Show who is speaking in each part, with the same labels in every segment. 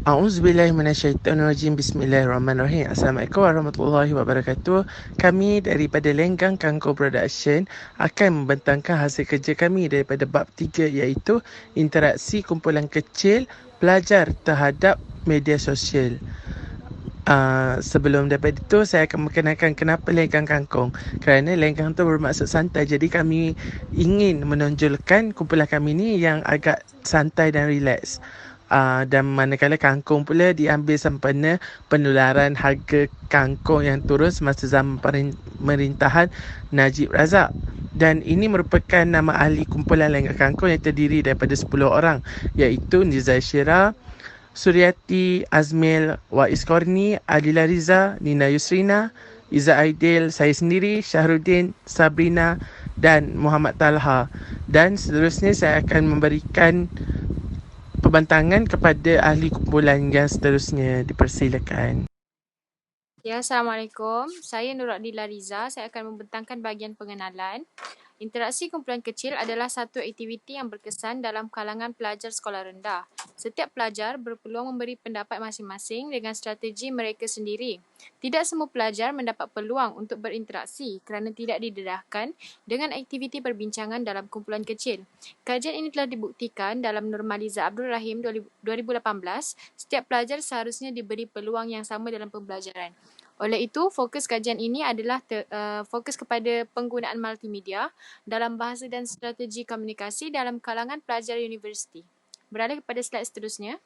Speaker 1: A'udzubillahiminasyaitonirrajim. Bismillahirrahmanirrahim. Assalamualaikum warahmatullahi wabarakatuh. Kami daripada Lenggang Kangkung Production akan membentangkan hasil kerja kami daripada bab 3, iaitu interaksi kumpulan kecil pelajar terhadap media sosial. Sebelum daripada itu, saya akan memperkenalkan kenapa Lenggang Kangkung. Kerana Lenggang tu bermaksud santai. Jadi kami ingin menonjolkan kumpulan kami ni yang agak santai dan rileks. Dan manakala kangkung pula diambil sempena penularan harga kangkung yang turun semasa zaman pemerintahan Najib Razak. Dan ini merupakan nama ahli kumpulan Lenggang Kangkung yang terdiri daripada 10 orang, iaitu Nizai Syira, Suryati, Azmil, Waiz Korni, Adila Riza, Nina Yusrina, Iza Aidil, saya sendiri, Syahrudin, Sabrina dan Muhammad Talha. Dan seterusnya saya akan memberikan pembentangan kepada ahli kumpulan yang seterusnya. Dipersilakan.
Speaker 2: Ya, Assalamualaikum. Saya Nur Adila Riza. Saya akan membentangkan bahagian pengenalan. Interaksi kumpulan kecil adalah satu aktiviti yang berkesan dalam kalangan pelajar sekolah rendah. Setiap pelajar berpeluang memberi pendapat masing-masing dengan strategi mereka sendiri. Tidak semua pelajar mendapat peluang untuk berinteraksi kerana tidak didedahkan dengan aktiviti perbincangan dalam kumpulan kecil. Kajian ini telah dibuktikan dalam Nurmaliza Abdul Rahim 2018, setiap pelajar seharusnya diberi peluang yang sama dalam pembelajaran. Oleh itu, fokus kajian ini adalah fokus kepada penggunaan multimedia dalam bahasa dan strategi komunikasi dalam kalangan pelajar universiti. Beralih kepada slide seterusnya.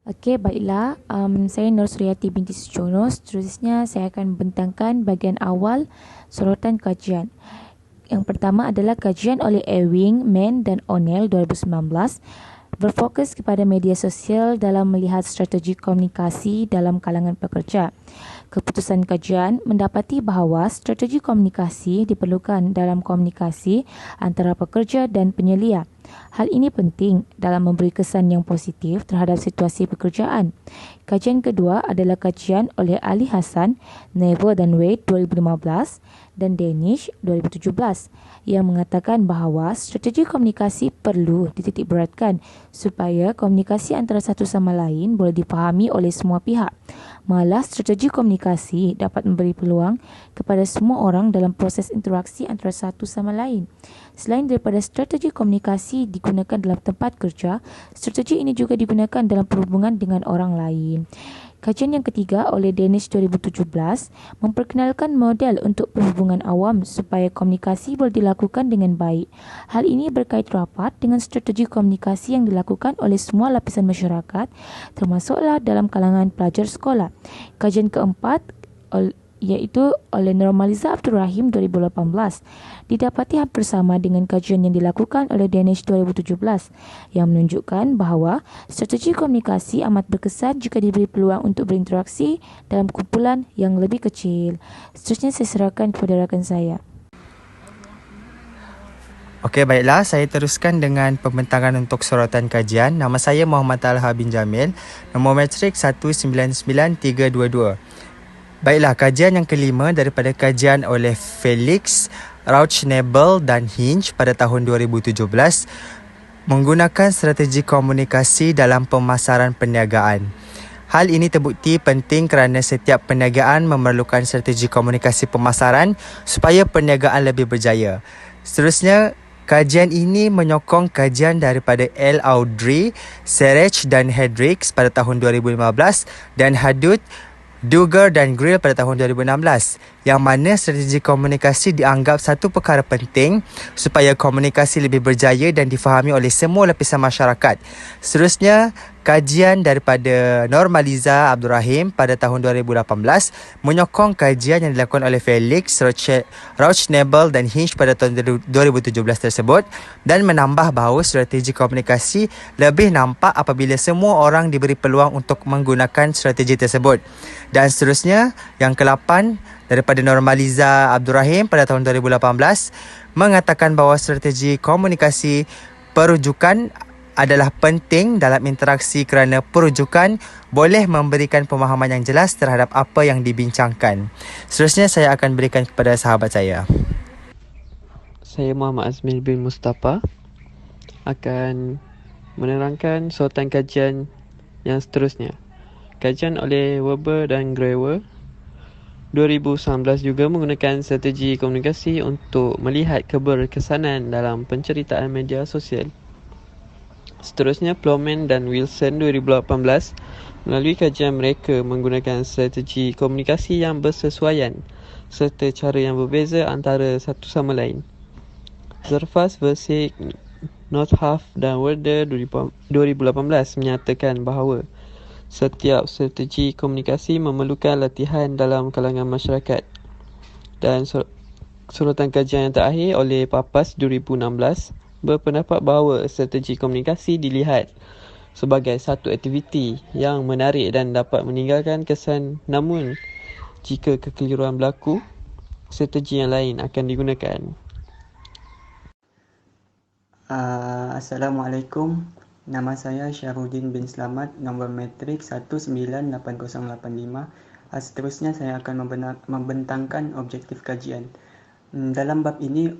Speaker 3: Okey, baiklah. Saya Nur Suryati binti Sujono. Seterusnya saya akan membentangkan bahagian awal sorotan kajian. Yang pertama adalah kajian oleh Ewing, Mann dan O'Neill 2019 berfokus kepada media sosial dalam melihat strategi komunikasi dalam kalangan pekerja. Keputusan kajian mendapati bahawa strategi komunikasi diperlukan dalam komunikasi antara pekerja dan penyelia. Hal ini penting dalam memberi kesan yang positif terhadap situasi pekerjaan. Kajian kedua adalah kajian oleh Ali Hassan, Nevo dan Wade 2015 dan Danish 2017 yang mengatakan bahawa strategi komunikasi perlu dititikberatkan supaya komunikasi antara satu sama lain boleh dipahami oleh semua pihak. Malah strategi komunikasi dapat memberi peluang kepada semua orang dalam proses interaksi antara satu sama lain. Selain daripada strategi komunikasi digunakan dalam tempat kerja, strategi ini juga digunakan dalam perhubungan dengan orang lain. Kajian yang ketiga oleh Danish 2017 memperkenalkan model untuk perhubungan awam supaya komunikasi boleh dilakukan dengan baik. Hal ini berkait rapat dengan strategi komunikasi yang dilakukan oleh semua lapisan masyarakat, termasuklah dalam kalangan pelajar sekolah. Kajian keempat iaitu oleh Nurmaliza Abdul Rahim 2018 didapati hampir sama dengan kajian yang dilakukan oleh Danish 2017 yang menunjukkan bahawa strategi komunikasi amat berkesan jika diberi peluang untuk berinteraksi dalam kumpulan yang lebih kecil. Seterusnya saya serahkan kepada rakan saya.
Speaker 4: Okey, baiklah, saya teruskan dengan pembentangan untuk sorotan kajian. Nama saya Muhammad Talha bin Jamil, nombor matrik 199322. Baiklah, kajian yang kelima daripada kajian oleh Felix, Rauschnebel dan Hinch pada tahun 2017 menggunakan strategi komunikasi dalam pemasaran perniagaan. Hal ini terbukti penting kerana setiap perniagaan memerlukan strategi komunikasi pemasaran supaya perniagaan lebih berjaya. Seterusnya, kajian ini menyokong kajian daripada L. Audrey, Serech dan Hendricks pada tahun 2015 dan Hadut, Duger dan Grill pada tahun 2016, yang mana strategi komunikasi dianggap satu perkara penting supaya komunikasi lebih berjaya dan difahami oleh semua lapisan masyarakat. Seterusnya, kajian daripada Nurmaliza Abdul Rahim pada tahun 2018 menyokong kajian yang dilakukan oleh Felix, Rauschnebel dan Hinch pada tahun 2017 tersebut dan menambah bahawa strategi komunikasi lebih nampak apabila semua orang diberi peluang untuk menggunakan strategi tersebut. Dan seterusnya, yang ke-8 daripada Nurmaliza Abdul Rahim pada tahun 2018 mengatakan bahawa strategi komunikasi perujukan adalah penting dalam interaksi kerana perujukan boleh memberikan pemahaman yang jelas terhadap apa yang dibincangkan. Seterusnya saya akan berikan kepada sahabat saya.
Speaker 5: Saya Muhammad Azmil bin Mustafa akan menerangkan sorotan kajian yang seterusnya. Kajian oleh Weber dan Grewer 2019 juga menggunakan strategi komunikasi untuk melihat keberkesanan dalam penceritaan media sosial. Seterusnya, Plowman dan Wilson 2018 melalui kajian mereka menggunakan strategi komunikasi yang bersesuaian serta cara yang berbeza antara satu sama lain. Zerfas, Versick, Nordhoff dan Werder 2018 menyatakan bahawa setiap strategi komunikasi memerlukan latihan dalam kalangan masyarakat. Dan sorotan kajian yang terakhir oleh Papas 2016 berpendapat bahawa strategi komunikasi dilihat sebagai satu aktiviti yang menarik dan dapat meninggalkan kesan, namun jika kekeliruan berlaku, strategi yang lain akan digunakan.
Speaker 6: Assalamualaikum. Nama saya Syahrudin bin Slamat, nombor matrik 198085. Seterusnya saya akan membentangkan objektif kajian. Dalam bab ini,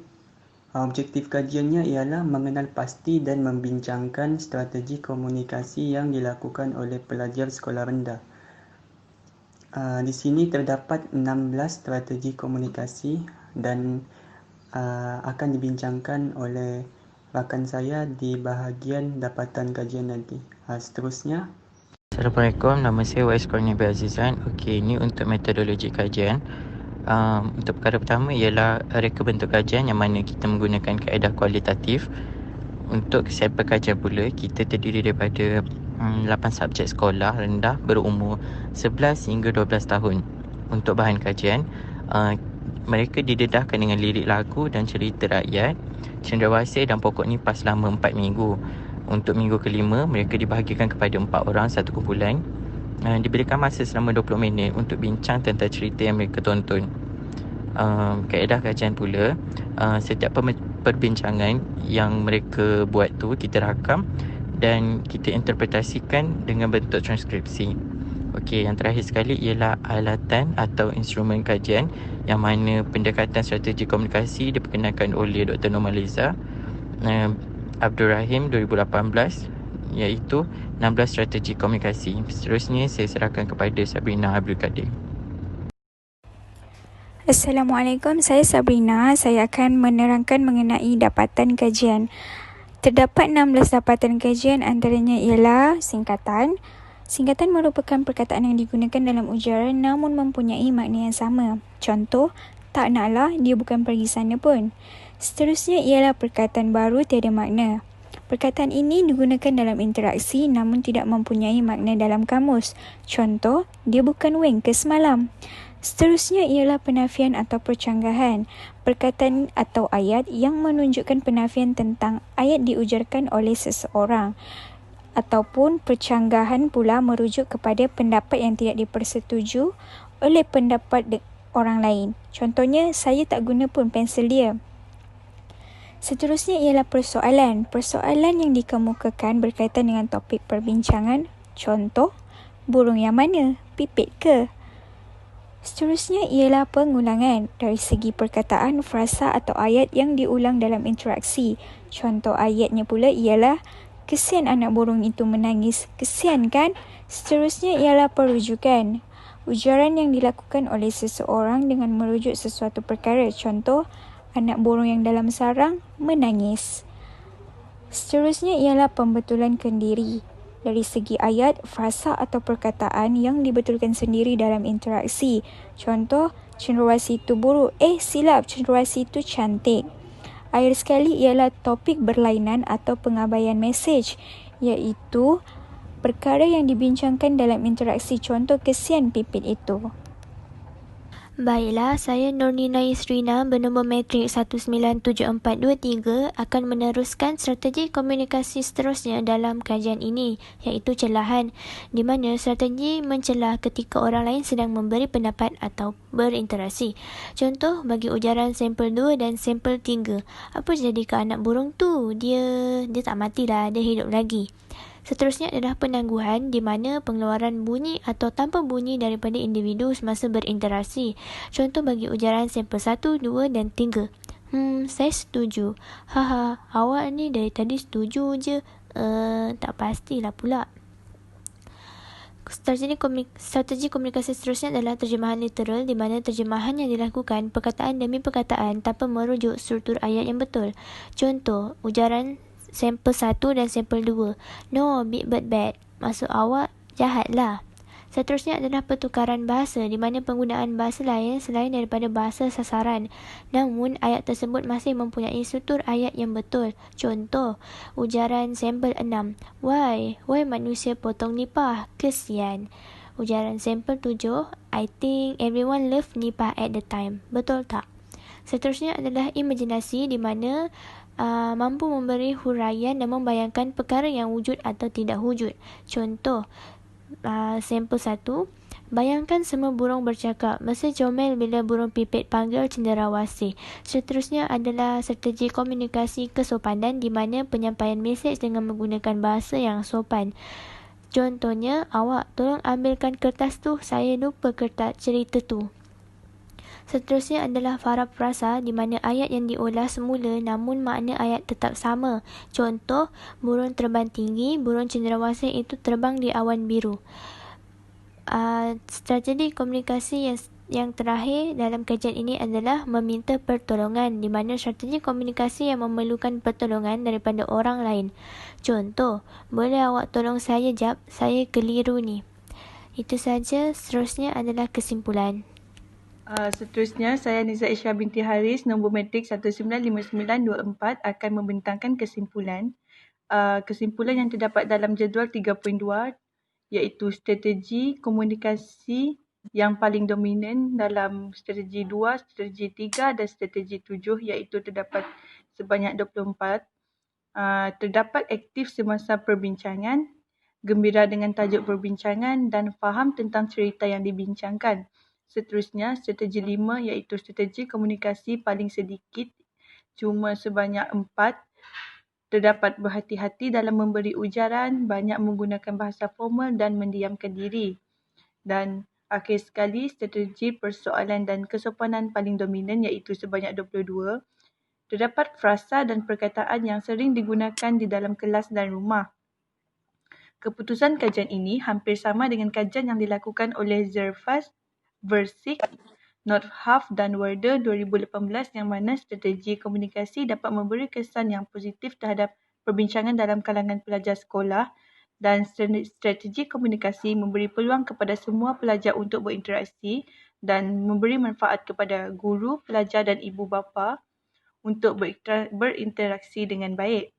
Speaker 6: objektif kajiannya ialah mengenal pasti dan membincangkan strategi komunikasi yang dilakukan oleh pelajar sekolah rendah. Di sini terdapat 16 strategi komunikasi dan akan dibincangkan oleh rakan saya di bahagian dapatan kajian nanti. Seterusnya.
Speaker 7: Assalamualaikum, nama saya Wais Kornibi Azizan. Okey, ini untuk metodologi kajian. Untuk perkara pertama ialah reka bentuk kajian yang mana kita menggunakan kaedah kualitatif. Untuk sampel kajian pula, kita terdiri daripada 8 subjek sekolah rendah berumur 11 hingga 12 tahun. Untuk bahan kajian, mereka didedahkan dengan lirik lagu dan cerita rakyat, cenderawasih dan pokok nipah selama 4 minggu. Untuk minggu kelima, mereka dibahagikan kepada 4 orang satu kumpulan. Diberikan masa selama 20 minit untuk bincang tentang cerita yang mereka tonton. Kaedah kajian pula, setiap perbincangan yang mereka buat tu kita rakam dan kita interpretasikan dengan bentuk transkripsi. Okey, yang terakhir sekali ialah alatan atau instrumen kajian yang mana pendekatan strategi komunikasi diperkenalkan oleh Dr. Normaliza Abdul Rahim 2018, iaitu 16 strategi komunikasi. Seterusnya saya serahkan kepada Sabrina Abdul Kadir.
Speaker 8: Assalamualaikum, saya Sabrina. Saya akan menerangkan mengenai dapatan kajian. Terdapat 16 dapatan kajian, antaranya ialah singkatan. Singkatan merupakan perkataan yang digunakan dalam ujaran namun mempunyai makna yang sama. Contoh, tak naklah, dia bukan pergi sana pun. Seterusnya ialah perkataan baru tiada makna. Perkataan ini digunakan dalam interaksi namun tidak mempunyai makna dalam kamus. Contoh, dia bukan wengke semalam. Seterusnya ialah penafian atau percanggahan. Perkataan atau ayat yang menunjukkan penafian tentang ayat diujarkan oleh seseorang. Ataupun percanggahan pula merujuk kepada pendapat yang tidak dipersetujui oleh pendapat orang lain. Contohnya, saya tak guna pun pensel dia. Seterusnya ialah persoalan. Persoalan yang dikemukakan berkaitan dengan topik perbincangan. Contoh, burung yang mana? Pipit ke? Seterusnya ialah pengulangan dari segi perkataan, frasa atau ayat yang diulang dalam interaksi. Contoh ayatnya pula ialah kesian anak burung itu menangis. Kesian kan? Seterusnya ialah perujukan. Ujaran yang dilakukan oleh seseorang dengan merujuk sesuatu perkara. Contoh, anak burung yang dalam sarang menangis. Seterusnya ialah pembetulan kendiri. Dari segi ayat, frasa atau perkataan yang dibetulkan sendiri dalam interaksi. Contoh, cenderawasih itu buruk. Silap, cenderawasih itu cantik. Akhir sekali ialah topik berlainan atau pengabaian mesej, iaitu perkara yang dibincangkan dalam interaksi. Contoh, kesian pipit itu.
Speaker 9: Baiklah, saya Nurnina Yusrina bernombor matrik 197423 akan meneruskan strategi komunikasi seterusnya dalam kajian ini, iaitu celahan, di mana strategi mencelah ketika orang lain sedang memberi pendapat atau berinteraksi. Contoh, bagi ujaran sampel 2 dan sampel 3. Apa jadi ke anak burung tu? Dia tak matilah, dia hidup lagi. Seterusnya adalah penangguhan di mana pengeluaran bunyi atau tanpa bunyi daripada individu semasa berinteraksi. Contoh bagi ujaran sampel 1, 2 dan 3. Saya setuju. Awak ni dari tadi setuju je. Tak pastilah pula. Strategi komunikasi seterusnya adalah terjemahan literal, di mana terjemahan yang dilakukan perkataan demi perkataan tanpa merujuk struktur ayat yang betul. Contoh, ujaran sampel 1 dan sampel 2. No, big but bad. Maksud awak, jahatlah. Seterusnya adalah pertukaran bahasa, di mana penggunaan bahasa lain selain daripada bahasa sasaran. Namun, ayat tersebut masih mempunyai struktur ayat yang betul. Contoh, ujaran sampel 6. Why manusia potong nipah? Kesian. Ujaran sampel 7. I think everyone loved nipah at the time. Betul tak? Seterusnya adalah imajinasi, di mana mampu memberi huraian dan membayangkan perkara yang wujud atau tidak wujud. Contoh, sampel 1. Bayangkan semua burung bercakap. Mesti comel bila burung pipit panggil cenderawasih. Seterusnya adalah strategi komunikasi kesopanan, di mana penyampaian mesej dengan menggunakan bahasa yang sopan. Contohnya, awak tolong ambilkan kertas tu, saya lupa kertas cerita tu. Seterusnya adalah parafrasa, di mana ayat yang diolah semula namun makna ayat tetap sama. Contoh, burung terbang tinggi, burung cenderawasih itu terbang di awan biru. Strategi komunikasi yang terakhir dalam kajian ini adalah meminta pertolongan, di mana strategi komunikasi yang memerlukan pertolongan daripada orang lain. Contoh, boleh awak tolong saya jap, saya keliru ni. Itu saja. Seterusnya adalah kesimpulan.
Speaker 10: Seterusnya, saya Niza Isha binti Haris, nombor matrik 195924 akan membentangkan kesimpulan. Kesimpulan yang terdapat dalam jadual 3.2 iaitu strategi komunikasi yang paling dominan dalam strategi 2, strategi 3 dan strategi 7 iaitu terdapat sebanyak 24. Terdapat aktif semasa perbincangan, gembira dengan tajuk perbincangan dan faham tentang cerita yang dibincangkan. Seterusnya, strategi 5 iaitu strategi komunikasi paling sedikit, cuma sebanyak 4. Terdapat berhati-hati dalam memberi ujaran, banyak menggunakan bahasa formal dan mendiamkan diri. Dan akhir sekali, strategi persoalan dan kesopanan paling dominan iaitu sebanyak 22. Terdapat frasa dan perkataan yang sering digunakan di dalam kelas dan rumah. Keputusan kajian ini hampir sama dengan kajian yang dilakukan oleh Zerfas, Versik, Nordhaus dan Werder 2018, yang mana strategi komunikasi dapat memberi kesan yang positif terhadap perbincangan dalam kalangan pelajar sekolah, dan strategi komunikasi memberi peluang kepada semua pelajar untuk berinteraksi dan memberi manfaat kepada guru, pelajar dan ibu bapa untuk berinteraksi dengan baik.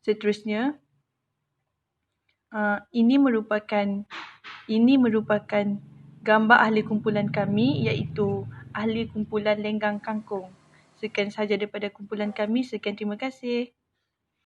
Speaker 10: Seterusnya, ini merupakan gambar ahli kumpulan kami, iaitu ahli kumpulan Lenggang Kangkung. Sekian sahaja daripada kumpulan kami. Sekian, terima kasih.